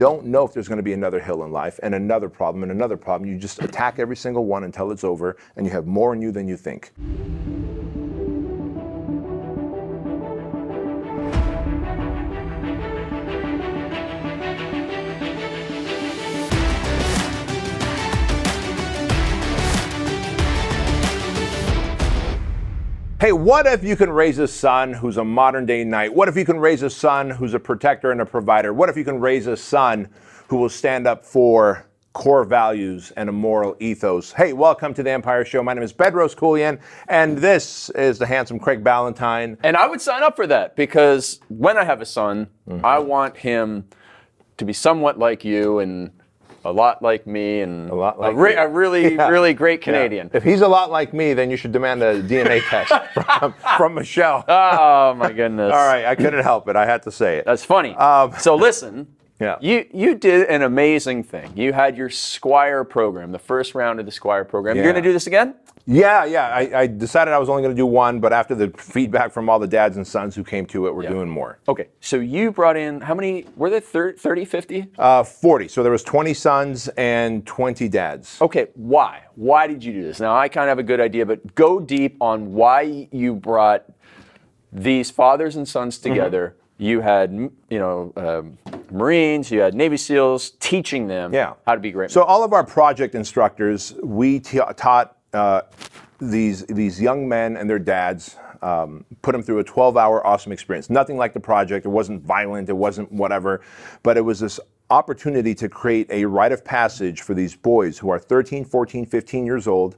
don't know if there's going to be another hill in life and another problem and another problem. You just attack every single one until it's over, and you have more in you than you think. Hey, what if you can raise a son who's a modern day knight? What if you can raise a son who's a protector and a provider? What if you can raise a son who will stand up for core values and a moral ethos? Hey, welcome to the Empire Show. My name is Bedros Keuilian, and this is the handsome Craig Ballantyne. And I would sign up for that, because when I have a son, I want him to be somewhat like you and a lot like me, and a really great Canadian. Yeah. If he's a lot like me, then you should demand a DNA test from Michelle. Oh my goodness. All right, I couldn't help it. I had to say it. That's funny. So listen, yeah. You did an amazing thing. You had your Squire program, the first round of the Squire program. Yeah. You're going to do this again? Yeah. I decided I was only going to do one, but after the feedback from all the dads and sons who came to it, we're doing more. Okay, so you brought in, how many, were there 30, 50? 40. So there was 20 sons and 20 dads. Okay, why? Why did you do this? Now, I kind of have a good idea, but go deep on why you brought these fathers and sons together. You had, Marines, you had Navy SEALs, teaching them how to be great men. So all of our project instructors, we taught these young men and their dads, put them through a 12-hour awesome experience. Nothing like the project. It wasn't violent. It wasn't whatever. But it was this opportunity to create a rite of passage for these boys who are 13, 14, 15 years old.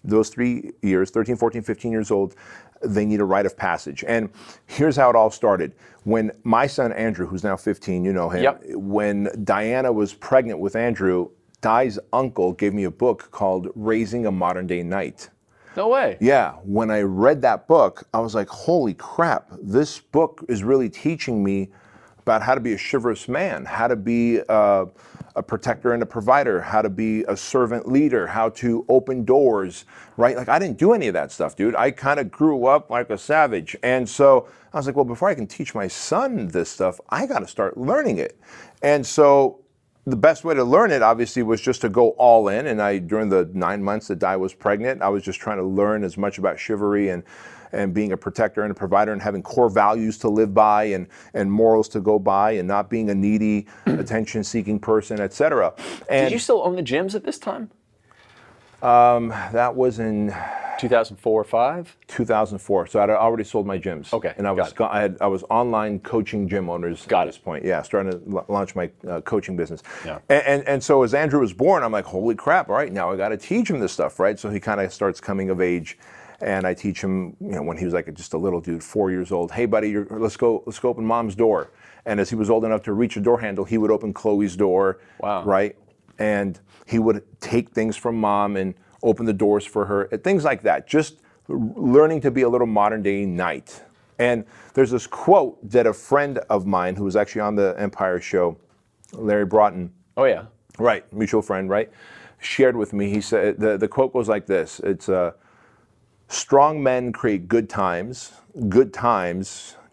Those 3 years, 13, 14, 15 years old, they need a rite of passage. And here's how it all started. When my son Andrew, who's now 15, you know him, when Diana was pregnant with Andrew, Di's uncle gave me a book called Raising a Modern Day Knight. No way. Yeah, when I read that book, I was like, holy crap, this book is really teaching me about how to be a chivalrous man, how to be a protector and a provider, how to be a servant leader, how to open doors, right? Like, I didn't do any of that stuff, dude. I kind of grew up like a savage. And so I was like, well, before I can teach my son this stuff, I got to start learning it. And so the best way to learn it, obviously, was just to go all in. And during the 9 months that Di was pregnant, I was just trying to learn as much about chivalry and being a protector and a provider and having core values to live by and morals to go by and not being a needy, attention-seeking person, etc. Did you still own the gyms at this time? That was in 2004 or 5? 2004. So I'd already sold my gyms. Okay, and I was online coaching gym owners at this point. Yeah, starting to launch my coaching business. Yeah. And so as Andrew was born, I'm like, holy crap! All right, now I got to teach him this stuff, right? So he kind of starts coming of age. And I teach him, when he was like just a little dude, 4 years old. Hey, buddy, let's go open mom's door. And as he was old enough to reach a door handle, he would open Chloe's door. Wow. Right? And he would take things from mom and open the doors for her, things like that. Just learning to be a little modern day knight. And there's this quote that a friend of mine who was actually on the Empire Show, Larry Broughton. Oh, yeah. Right, mutual friend, right? Shared with me. He said, the quote goes like this. It's, strong men create good times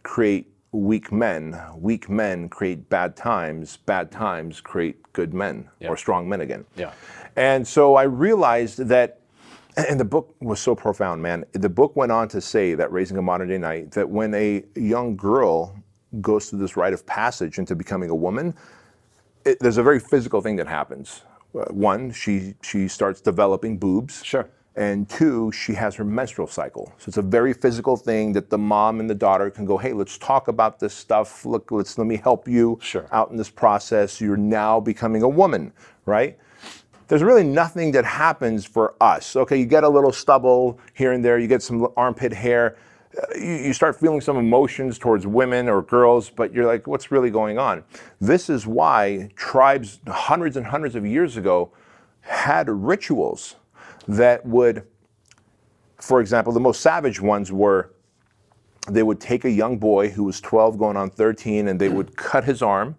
create weak men create bad times create good men, or strong men again. Yeah. And so I realized that, and the book was so profound, man. The book went on to say that Raising a Modern Day Knight, that when a young girl goes through this rite of passage into becoming a woman, there's a very physical thing that happens. One, she starts developing boobs. Sure. And 2, she has her menstrual cycle. So it's a very physical thing that the mom and the daughter can go, hey, let's talk about this stuff. Look, let me help you out in this process. You're now becoming a woman, right? There's really nothing that happens for us. Okay, you get a little stubble here and there. You get some armpit hair. You start feeling some emotions towards women or girls, but you're like, what's really going on? This is why tribes hundreds and hundreds of years ago had rituals that would, for example, the most savage ones were, they would take a young boy who was 12 going on 13 and they would cut his arm,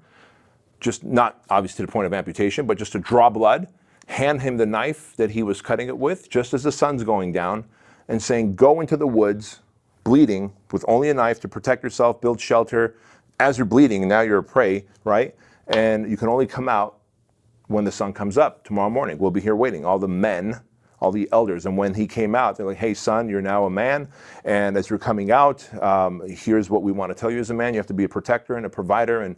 just not obviously to the point of amputation, but just to draw blood, hand him the knife that he was cutting it with, just as the sun's going down, and saying, go into the woods, bleeding, with only a knife to protect yourself, build shelter. As you're bleeding, and now you're a prey, right? and you can only come out when the sun comes up tomorrow morning. We'll be here waiting. All the men, all the elders. And when he came out, they're like, hey, son, you're now a man. And as you're coming out, here's what we want to tell you as a man. You have to be a protector and a provider, and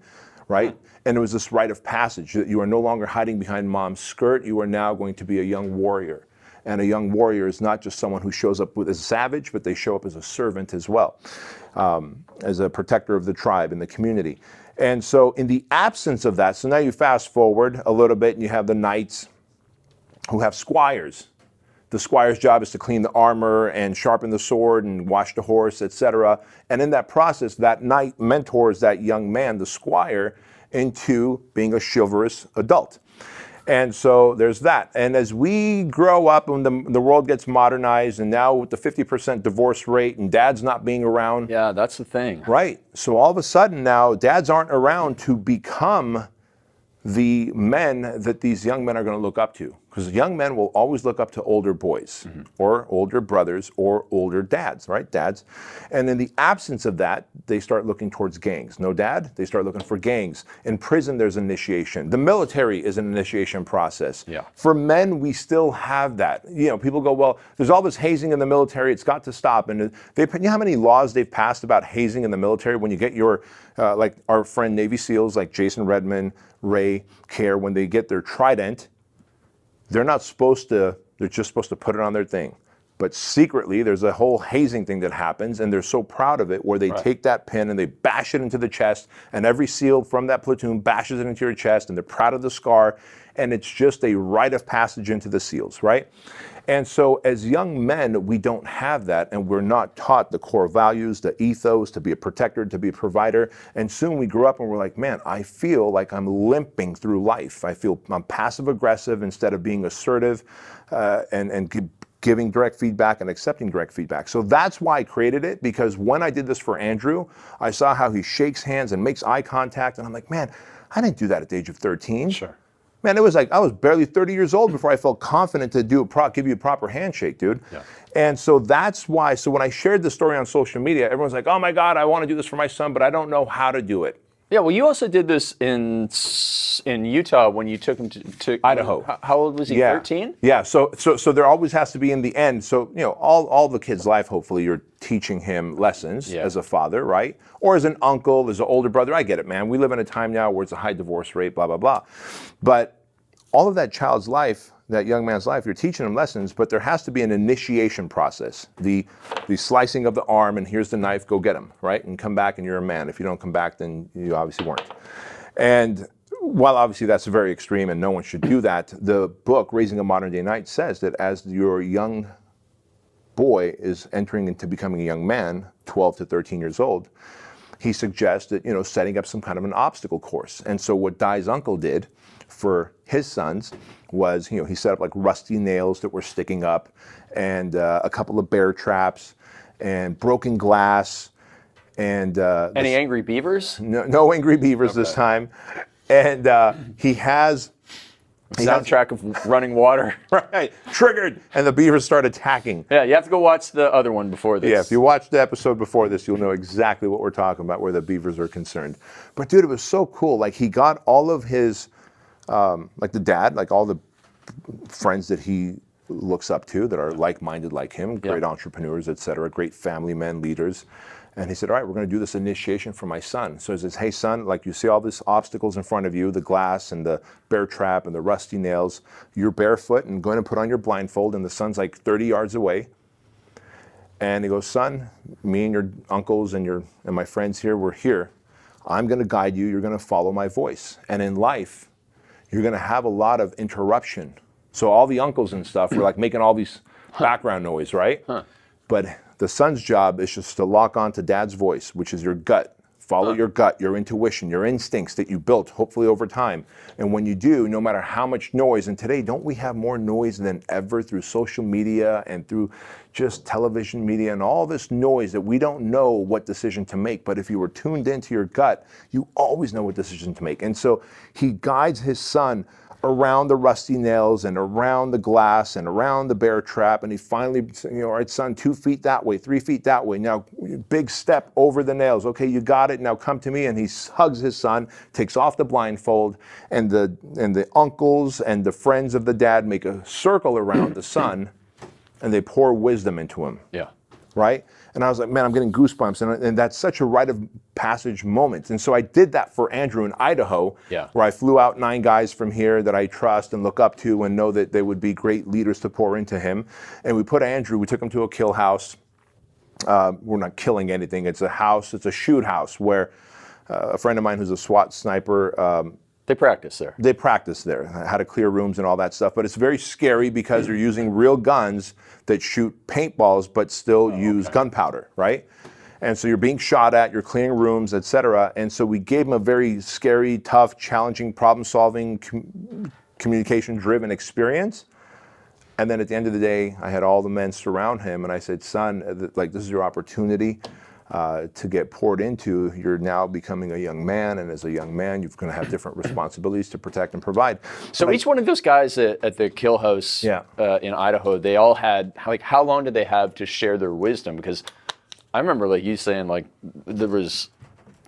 right? And it was this rite of passage that you are no longer hiding behind mom's skirt. You are now going to be a young warrior. And a young warrior is not just someone who shows up as a savage, but they show up as a servant as well, as a protector of the tribe and the community. And so in the absence of that, so now you fast forward a little bit and you have the knights who have squires. The squire's job is to clean the armor and sharpen the sword and wash the horse, etc. And in that process, that knight mentors that young man, the squire, into being a chivalrous adult. And so there's that. And as we grow up and the world gets modernized, and now with the 50% divorce rate and dad's not being around. Yeah, that's the thing. Right. So all of a sudden now dads aren't around to become the men that these young men are going to look up to. Because young men will always look up to older boys or older brothers or older dads, right? Dads. And in the absence of that, they start looking towards gangs. No dad, they start looking for gangs. In prison, there's initiation. The military is an initiation process. Yeah. For men, we still have that. You know, people go, well, there's all this hazing in the military. It's got to stop. And you know how many laws they've passed about hazing in the military? When you get your, like our friend Navy SEALs like Jason Redman, Ray, Care, when they get their trident, they're not supposed to, they're just supposed to put it on their thing. But secretly, there's a whole hazing thing that happens, and they're so proud of it, where they take that pin and they bash it into the chest, and every SEAL from that platoon bashes it into your chest, and they're proud of the scar, and it's just a rite of passage into the SEALs, right? And so as young men, we don't have that, and we're not taught the core values, the ethos, to be a protector, to be a provider. And soon we grew up and we're like, man, I feel like I'm limping through life. I feel I'm passive aggressive instead of being assertive and giving direct feedback and accepting direct feedback. So that's why I created it, because when I did this for Andrew, I saw how he shakes hands and makes eye contact, and I'm like, man, I didn't do that at the age of 13. Sure. Man, it was like I was barely 30 years old before I felt confident to give you a proper handshake, dude. Yeah. And so that's why, so when I shared the story on social media, everyone's like, oh my God, I want to do this for my son, but I don't know how to do it. Yeah, well, you also did this in Utah when you took him to Idaho. How old was he? 13? Yeah. So there always has to be in the end. So you know, all the kid's life, hopefully, you're teaching him lessons as a father, right? Or as an uncle, as an older brother. I get it, man. We live in a time now where it's a high divorce rate, blah blah blah. But all of that child's life, that young man's life, you're teaching him lessons, but there has to be an initiation process. The slicing of the arm, and here's the knife, go get him, right? And come back and you're a man. If you don't come back, then you obviously weren't. And while obviously that's very extreme and no one should do that, the book, Raising a Modern Day Knight, says that as your young boy is entering into becoming a young man, 12 to 13 years old, he suggests that, you know, setting up some kind of an obstacle course. And so what Dai's uncle did for his sons was, you know, he set up like rusty nails that were sticking up, and a couple of bear traps and broken glass, and Any angry beavers? no angry beavers this time. And he has Soundtrack of running water. right, triggered, and the beavers start attacking. Yeah, you have to go watch the other one before this. Yeah, if you watch the episode before this, you'll know exactly what we're talking about, where the beavers are concerned. But dude, it was so cool. Like, he got all of his, like the dad, like all the friends that he looks up to that are like-minded like him, great entrepreneurs, etc., great family men, leaders. And he said, all right, we're going to do this initiation for my son. So he says, hey, son, like, you see all these obstacles in front of you, the glass and the bear trap and the rusty nails. You're barefoot and going to put on your blindfold, and the son's like 30 yards away. And he goes, son, me and your uncles and my friends here, we're here. I'm going to guide you. You're going to follow my voice. And in life, you're going to have a lot of interruption. So all the uncles and stuff were like making all these background noise, right? But the son's job is just to lock on to dad's voice, which is your gut. Follow your gut, your intuition, your instincts that you built, hopefully over time. And when you do, no matter how much noise, and today, don't we have more noise than ever through social media and through just television media and all this noise that we don't know what decision to make. But if you were tuned into your gut, you always know what decision to make. And so he guides his son around the rusty nails and around the glass and around the bear trap. And he finally said, all right, son, 2 feet that way, 3 feet that way. Now, big step over the nails. Okay, you got it. Now come to me. And he hugs his son, takes off the blindfold, and the uncles and the friends of the dad make a circle around the son, and they pour wisdom into him. Yeah. Right? And I was like, man, I'm getting goosebumps. And that's such a rite of passage moment. And so I did that for Andrew in Idaho, where I flew out 9 guys from here that I trust and look up to and know that they would be great leaders to pour into him. And we took him to a kill house. We're not killing anything. It's a house, it's a shoot house where a friend of mine who's a SWAT sniper, they practice there. They practice there, how to clear rooms and all that stuff. But it's very scary because they're using real guns that shoot paintballs but still use gunpowder, right? And so you're being shot at, you're clearing rooms, et cetera. And so we gave him a very scary, tough, challenging, problem-solving, communication-driven experience. And then at the end of the day, I had all the men surround him, and I said, son, like, this is your opportunity to get poured into. You're now becoming a young man, and as a young man, you're going to have different responsibilities to protect and provide. So each one of those guys at the kill house in Idaho, they all had, like, how long did they have to share their wisdom? Because I remember, like, you saying, like, there was,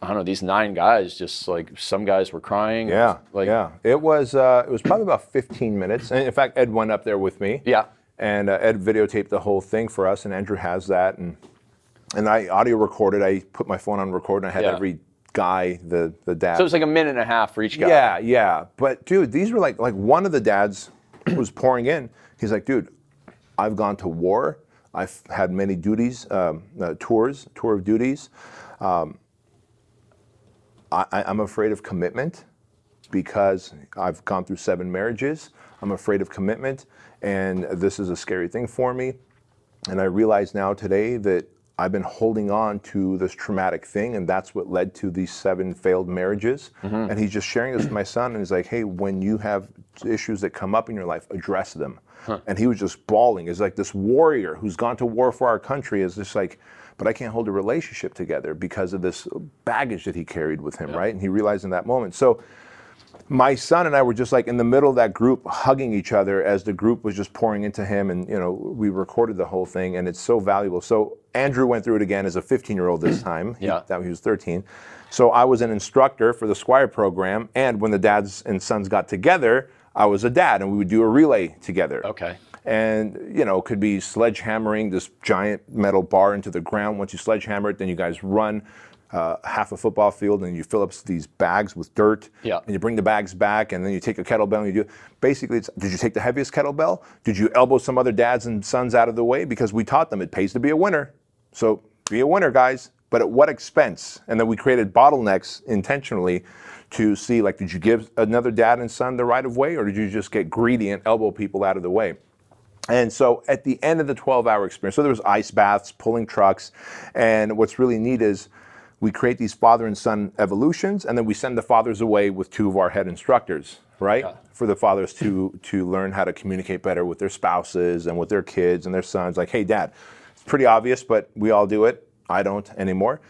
I don't know, these 9 guys, just like some guys were crying. It was probably about 15 minutes. And in fact, Ed went up there with me. Yeah. And Ed videotaped the whole thing for us, and Andrew has that. And I audio recorded. I put my phone on record, and I had every guy, the dad. So it was like a minute and a half for each guy. Yeah. But dude, these were like one of the dads was pouring in. He's like, dude, I've gone to war. I've had many duties, tour of duties. I'm afraid of commitment because I've gone through 7 marriages. I'm afraid of commitment, and this is a scary thing for me. And I realize now today that I've been holding on to this traumatic thing, and that's what led to these 7 failed marriages. And he's just sharing this with my son, and he's like, hey, when you have issues that come up in your life, address them. And he was just bawling. It's like this warrior who's gone to war for our country is just like, but I can't hold a relationship together because of this baggage that he carried with him, right? And he realized in that moment. So my son and I were just like in the middle of that group hugging each other as the group was just pouring into him, and we recorded the whole thing, and it's so valuable. So Andrew went through it again as a 15-year-old this time. He was 13. So I was an instructor for the Squire program, and when the dads and sons got together, I was a dad, and we would do a relay together. Okay. And, it could be sledgehammering this giant metal bar into the ground. Once you sledgehammer it, then you guys run half a football field, and you fill up these bags with dirt, and you bring the bags back, and then you take a kettlebell and you do. Basically, did you take the heaviest kettlebell? Did you elbow some other dads and sons out of the way? Because we taught them it pays to be a winner. So be a winner, guys, but at what expense? And then we created bottlenecks intentionally to see, like, did you give another dad and son the right of way, or did you just get greedy and elbow people out of the way? And so at the end of the 12-hour experience, so there was ice baths, pulling trucks, and what's really neat is we create these father and son evolutions, and then we send the fathers away with 2 of our head instructors, right? For the fathers to learn how to communicate better with their spouses and with their kids and their sons. Like, hey, dad, it's pretty obvious, but we all do it. I don't anymore.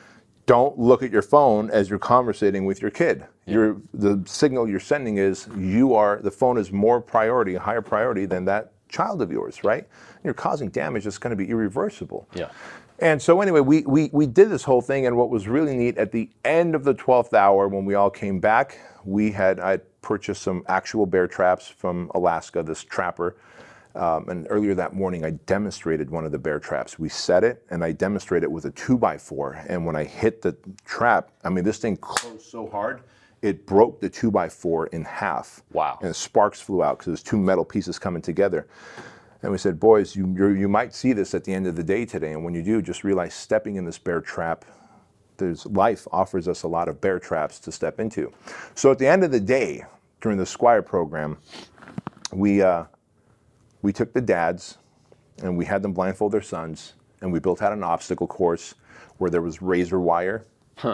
Don't look at your phone as you're conversating with your kid. The signal you're sending is the phone is more priority, a higher priority than that child of yours, right? And you're causing damage that's going to be irreversible. Yeah. And so anyway, we did this whole thing, and what was really neat, at the end of the 12th hour, when we all came back, I purchased some actual bear traps from Alaska, this trapper. And earlier that morning, I demonstrated one of the bear traps. We set it, and I demonstrated it with a 2x4. And when I hit the trap, I mean, this thing closed so hard, it broke the 2x4 in half. Wow. And sparks flew out because there's 2 metal pieces coming together. And we said, boys, you might see this at the end of the day today. And when you do, just realize stepping in this bear trap, life offers us a lot of bear traps to step into. So at the end of the day, during the Squire program, we took the dads and we had them blindfold their sons, and we built out an obstacle course where there was razor wire.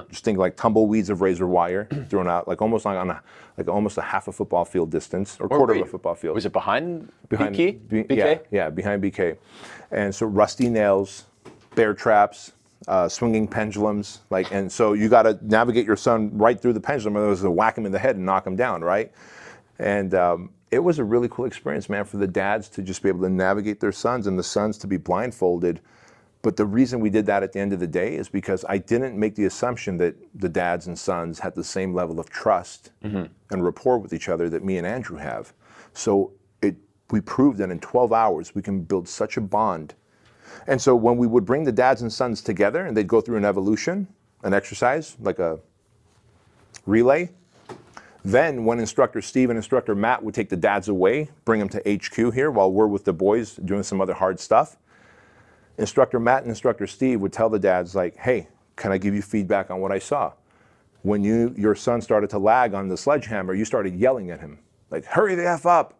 Just think like tumbleweeds of razor wire thrown out, like almost a half a football field distance, or quarter of a football field. Was it behind BK? Yeah, behind BK. And so rusty nails, bear traps, swinging pendulums, and so you got to navigate your son right through the pendulum, otherwise they'll whack him in the head and knock him down, right? And it was a really cool experience, man, for the dads to just be able to navigate their sons and the sons to be blindfolded. But the reason we did that at the end of the day is because I didn't make the assumption that the dads and sons had the same level of trust and rapport with each other that me and Andrew have. So we proved that in 12 hours we can build such a bond. And so when we would bring the dads and sons together and they'd go through an evolution, an exercise, like a relay, then when Instructor Steve and Instructor Matt would take the dads away, bring them to HQ here while we're with the boys doing some other hard stuff, Instructor Matt and Instructor Steve would tell the dads like, hey, can I give you feedback on what I saw? When your son started to lag on the sledgehammer, you started yelling at him, like, hurry the F up.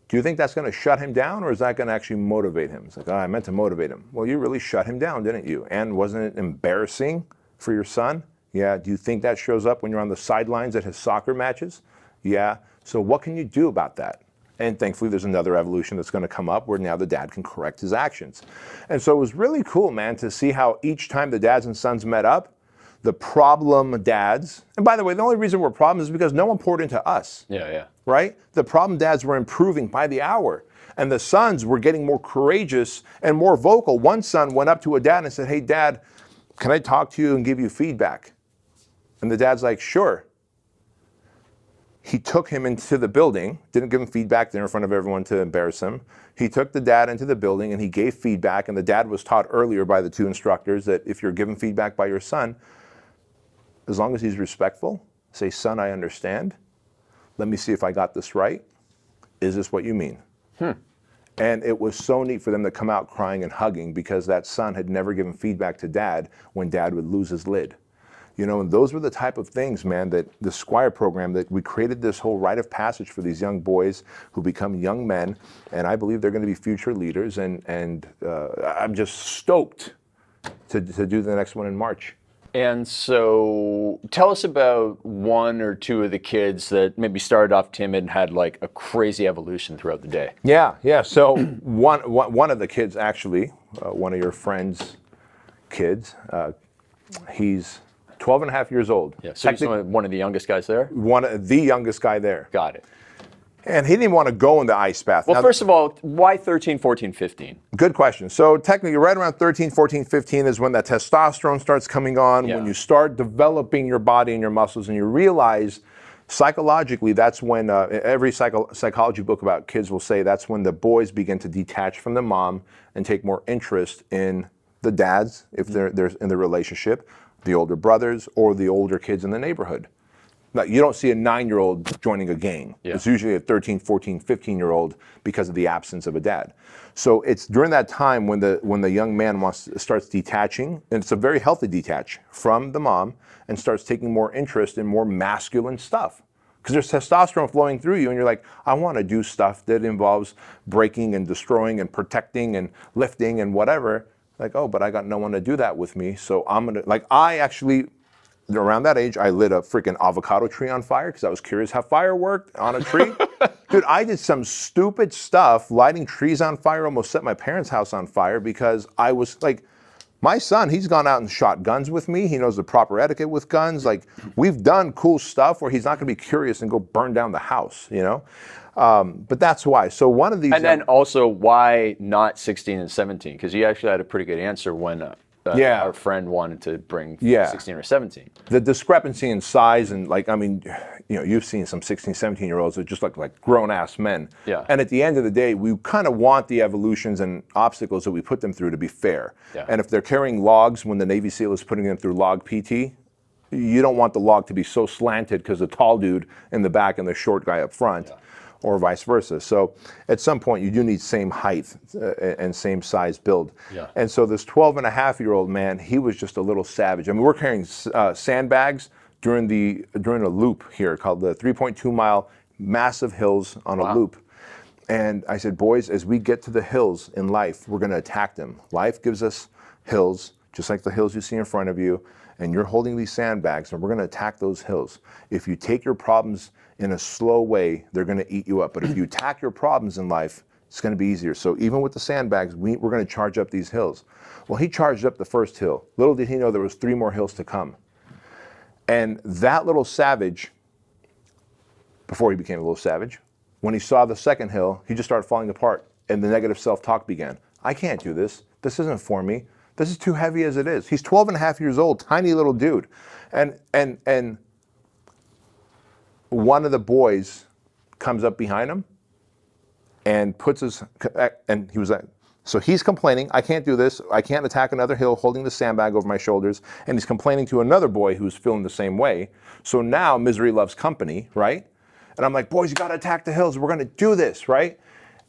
Do you think that's going to shut him down, or is that going to actually motivate him? It's like, oh, I meant to motivate him. Well, you really shut him down, didn't you? And wasn't it embarrassing for your son? Yeah. Do you think that shows up when you're on the sidelines at his soccer matches? Yeah. So what can you do about that? And thankfully, there's another evolution that's going to come up where now the dad can correct his actions. And so it was really cool, man, to see how each time the dads and sons met up, the problem dads, and by the way, the only reason we're problems is because no one poured into us. Yeah. Right? The problem dads were improving by the hour. And the sons were getting more courageous and more vocal. One son went up to a dad and said, hey, Dad, can I talk to you and give you feedback? And the dad's like, sure. He took him into the building, didn't give him feedback there in front of everyone to embarrass him. He took the dad into the building and he gave feedback. And the dad was taught earlier by the two instructors that if you're given feedback by your son, as long as he's respectful, say, son, I understand. Let me see if I got this right. Is this what you mean? And it was so neat for them to come out crying and hugging because that son had never given feedback to dad when dad would lose his lid. You know, and those were the type of things, man, that the Squire program, that we created this whole rite of passage for these young boys who become young men. And I believe they're going to be future leaders. And I'm just stoked to do the next one in March. And so tell us about one or two of the kids that maybe started off timid and had like a crazy evolution throughout the day. Yeah. So one of the kids, actually, one of your friend's kids, he's 12 and a half years old. Yeah, so he's one of the youngest guys there? The youngest guy there. Got it. And he didn't want to go in the ice bath. Well, first of all, why 13, 14, 15? Good question. So technically, right around 13, 14, 15 is when that testosterone starts coming on, when you start developing your body and your muscles, and you realize psychologically that's when every psychology book about kids will say that's when the boys begin to detach from the mom and take more interest in the dads, if they're in the relationship, the older brothers, or the older kids in the neighborhood. Now, you don't see a 9-year-old joining a gang. Yeah. It's usually a 13, 14, 15-year-old because of the absence of a dad. So it's during that time when the young man starts detaching, and it's a very healthy detach from the mom, and starts taking more interest in more masculine stuff. Because there's testosterone flowing through you, and you're like, I want to do stuff that involves breaking and destroying and protecting and lifting and whatever. Like, oh, but I got no one to do that with me. So I'm going to, around that age, I lit a freaking avocado tree on fire because I was curious how fire worked on a tree. Dude, I did some stupid stuff, lighting trees on fire, almost set my parents' house on fire because I was like, my son, he's gone out and shot guns with me. He knows the proper etiquette with guns. Like, we've done cool stuff where he's not going to be curious and go burn down the house, you know? But that's why. So one of these... And then also, why not 16 and 17? Because you actually had a pretty good answer when... our friend wanted to bring 16 or 17. The discrepancy in size and you've seen some 16, 17-year-olds that just look like grown-ass men. Yeah. And at the end of the day, we kind of want the evolutions and obstacles that we put them through to be fair. Yeah. And if they're carrying logs when the Navy SEAL is putting them through log PT, you don't want the log to be so slanted because the tall dude in the back and the short guy up front. Yeah. Or vice versa. So at some point you do need same height and same size build. Yeah. And so this 12-and-a-half-year-old man, he was just a little savage. I mean, we're carrying sandbags during a loop here called the 3.2-mile massive hills on a loop. And I said, boys, as we get to the hills in life, we're going to attack them. Life gives us hills, just like the hills you see in front of you, and you're holding these sandbags, and we're going to attack those hills. If you take your problems in a slow way, they're going to eat you up. But if you attack your problems in life, it's going to be easier. So even with the sandbags, we're going to charge up these hills. Well, he charged up the first hill. Little did he know there was 3 more hills to come. And that little savage before he became a little savage. When he saw the second hill, he just started falling apart, and the negative self-talk began. I can't do this. This isn't for me. This is too heavy as it is. He's 12 and a half years old, tiny little dude. And one of the boys comes up behind him and puts his, and he was like, so he's complaining, I can't do this, I can't attack another hill holding the sandbag over my shoulders, and he's complaining to another boy who's feeling the same way. So now misery loves company, right? And I'm like, boys, you gotta attack the hills, we're gonna do this, right?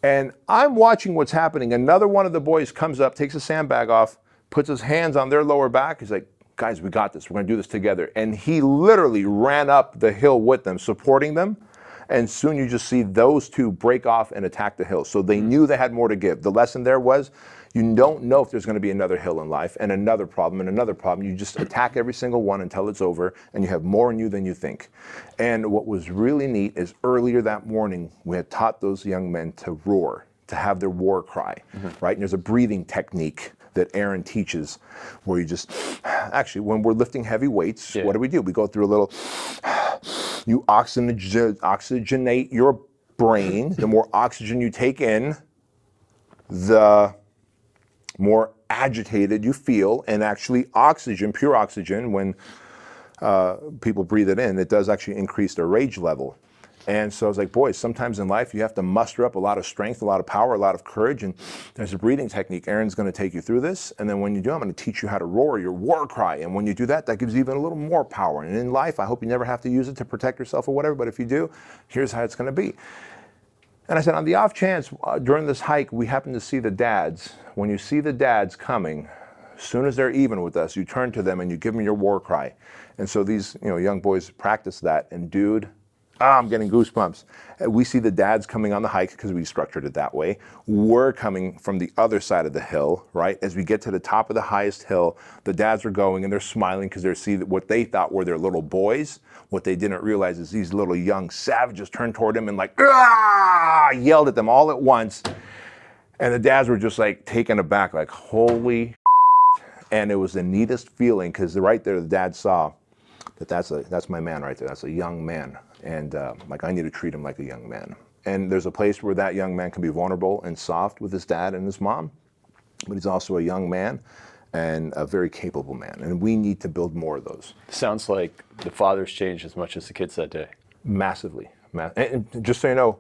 And I'm watching what's happening. Another one of the boys comes up, takes a sandbag off, puts his hands on their lower back, he's like, guys, we got this, we're gonna do this together. And he literally ran up the hill with them, supporting them. And soon you just see those two break off and attack the hill. So they knew they had more to give. The lesson there was, you don't know if there's going to be another hill in life and another problem and another problem. You just attack every single one until it's over, and you have more in you than you think. And what was really neat is earlier that morning, we had taught those young men to roar, to have their war cry, right? And there's a breathing technique that Aaron teaches where you just, actually, when we're lifting heavy weights, what do? We go through a little, you oxygenate your brain. The more oxygen you take in, the more agitated you feel. And actually oxygen, pure oxygen, when people breathe it in, it does actually increase their rage level. And so I was like, boys, sometimes in life you have to muster up a lot of strength, a lot of power, a lot of courage, and there's a breathing technique. Aaron's going to take you through this, and then when you do, I'm going to teach you how to roar your war cry. And when you do that, that gives you even a little more power. And in life, I hope you never have to use it to protect yourself or whatever, but if you do, here's how it's going to be. And I said, on the off chance, during this hike, we happen to see the dads. When you see the dads coming, as soon as they're even with us, you turn to them and you give them your war cry. And so these young boys practice that, and dude, I'm getting goosebumps. We see the dads coming on the hike because we structured it that way. We're coming from the other side of the hill, right? As we get to the top of the highest hill, the dads are going and they're smiling because they're seeing what they thought were their little boys. What they didn't realize is these little young savages turned toward them and like, yelled at them all at once. And the dads were just like taken aback, like, holy. And it was the neatest feeling because right there, the dad saw that that's my man right there. That's a young man. And like, I need to treat him like a young man. And there's a place where that young man can be vulnerable and soft with his dad and his mom, but he's also a young man and a very capable man. And we need to build more of those. Sounds like the fathers changed as much as the kids that day. Massively. And just so you know,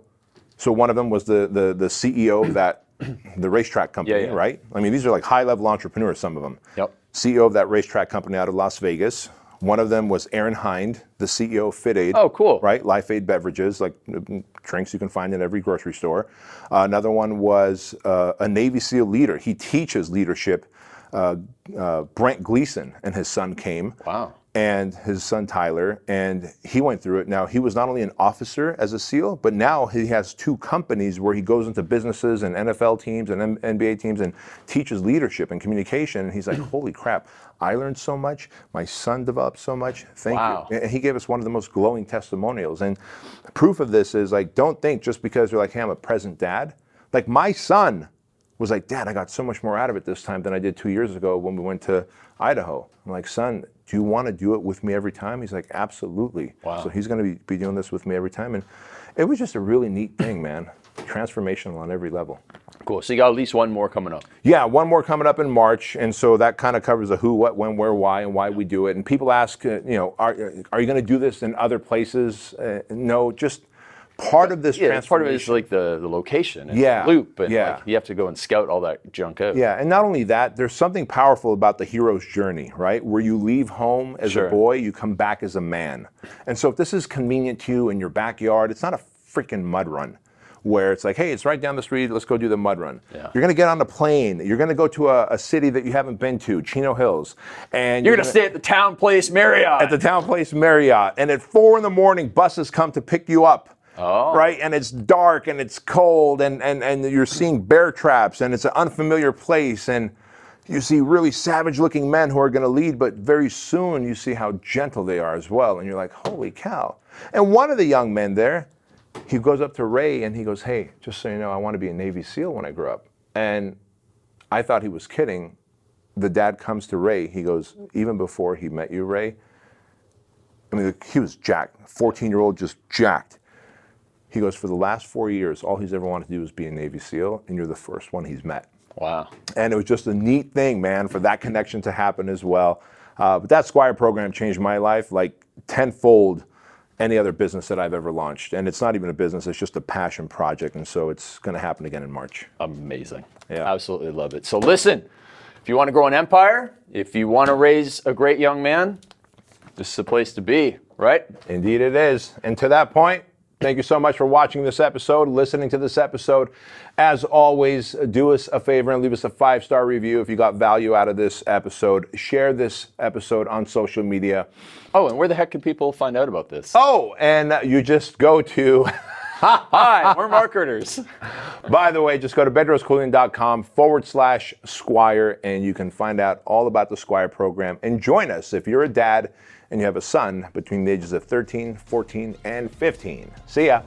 so one of them was the CEO of that, the racetrack company, right? I mean, these are like high-level entrepreneurs, some of them. Yep. CEO of that racetrack company out of Las Vegas. One of them was Aaron Hind, the CEO of Fit Aid. Oh, cool. Right, Life Aid beverages, like drinks you can find in every grocery store. Another one was a Navy SEAL leader. He teaches leadership. Brent Gleason and his son came. Wow. And his son Tyler, and he went through it. Now, he was not only an officer as a SEAL, but now he has 2 companies where he goes into businesses and NFL teams and NBA teams and teaches leadership and communication. And he's like, holy crap, I learned so much. My son developed so much. Thank you. And he gave us one of the most glowing testimonials. And proof of this is like, don't think just because you're like, hey, I'm a present dad. Like, my son was like, Dad, I got so much more out of it this time than I did 2 years ago when we went to Idaho. I'm like, son, do you want to do it with me every time? He's like, absolutely. Wow. So he's going to be doing this with me every time. And it was just a really neat thing, man. Transformational on every level. Cool. So you got at least one more coming up. Yeah, one more coming up in March. And so that kind of covers the who, what, when, where, why, and why we do it. And people ask, are you going to do this in other places? No, just part of this transformation. Part of it is like the location and the loop. And like, you have to go and scout all that junk out. Yeah, and not only that, there's something powerful about the hero's journey, right? Where you leave home as a boy, you come back as a man. And so if this is convenient to you in your backyard, it's not a freaking mud run where it's like, hey, it's right down the street, let's go do the mud run. Yeah. You're gonna get on a plane, you're gonna go to a city that you haven't been to, Chino Hills. And you're gonna stay at the Town Place Marriott. At the Town Place Marriott. And at 4 a.m, buses come to pick you up. Oh. Right, and it's dark and it's cold and you're seeing bear traps and it's an unfamiliar place and you see really savage-looking men who are going to lead, but very soon you see how gentle they are as well, and you're like, holy cow. And one of the young men there, he goes up to Ray and he goes, hey, just so you know, I want to be a Navy SEAL when I grow up. And I thought he was kidding. The dad comes to Ray, he goes, even before he met you, Ray, I mean, he was jacked, 14-year-old just jacked. He goes, for the last 4 years, all he's ever wanted to do is be a Navy SEAL, and you're the first one he's met. Wow. And it was just a neat thing, man, for that connection to happen as well. But that Squire program changed my life like tenfold any other business that I've ever launched. And it's not even a business, it's just a passion project. And so it's going to happen again in March. Amazing. Yeah. Absolutely love it. So listen, if you want to grow an empire, if you want to raise a great young man, this is the place to be, right? Indeed it is. And to that point, thank you so much for watching this episode, listening to this episode. As always, do us a favor and leave us a 5-star review if you got value out of this episode. Share this episode on social media. Oh, and where the heck can people find out about this? Oh, and you just go to... Hi, we're marketers. By the way, just go to bedroskeuilian.com/Squire, and you can find out all about the Squire program. And join us if you're a dad and you have a son between the ages of 13, 14, and 15. See ya.